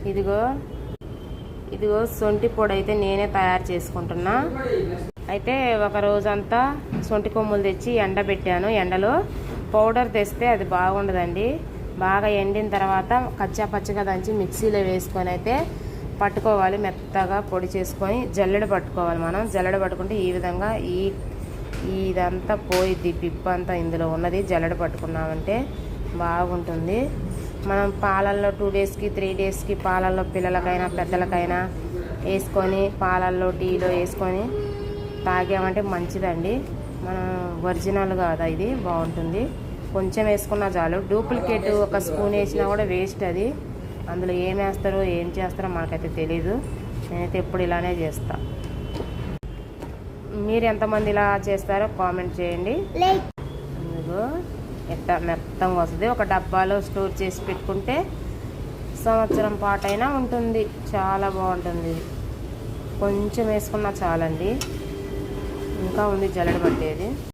ఇదిగో ఇదిగో సొంటి పొడి అయితే నేనే తయారు చేసుకుంటున్నా. అయితే ఒక రోజంతా సొంటి కొమ్ములు తెచ్చి ఎండబెట్టాను. ఎండలో పౌడర్ తెస్తే అది బాగుండదండి. బాగా ఎండిన తర్వాత కచ్చా పచ్చగా దంచి మిక్సీలో వేసుకొని అయితే పట్టుకోవాలి. మెత్తగా పొడి చేసుకొని జల్లెడ పట్టుకోవాలి. మనం జల్లెడ పట్టుకుంటే ఈ విధంగా ఇదంతా పోయిద్ది, పిప్పంతా ఇందులో ఉన్నది జల్లెడ పట్టుకున్నామంటే బాగుంటుంది. మనం పాలల్లో 2 డేస్కి 3 డేస్కి పాలల్లో పిల్లలకైనా పెద్దలకైనా వేసుకొని పాలల్లో టీలో వేసుకొని తాగామంటే మంచిదండి. మనం ఒరిజినల్ కాదా ఇది, బాగుంటుంది. కొంచెం వేసుకున్నా చాలు. డూప్లికేట్ ఒక స్పూన్ వేసినా కూడా వేస్ట్. అది అందులో ఏం వేస్తారో ఏం చేస్తారో మనకైతే తెలీదు. నేనైతే ఎప్పుడు ఇలానే చేస్తా. మీరు ఎంతమంది ఇలా చేస్తారో కామెంట్ చేయండి. అందులో మెత్తంగా వస్తుంది. ఒక డబ్బాలో స్టోర్ చేసి పెట్టుకుంటే సంవత్సరం పాటైనా ఉంటుంది. చాలా బాగుంటుంది. కొంచెం వేసుకున్నా చాలండి. ఇంకా ఉంది జల్లెడ పట్టేది.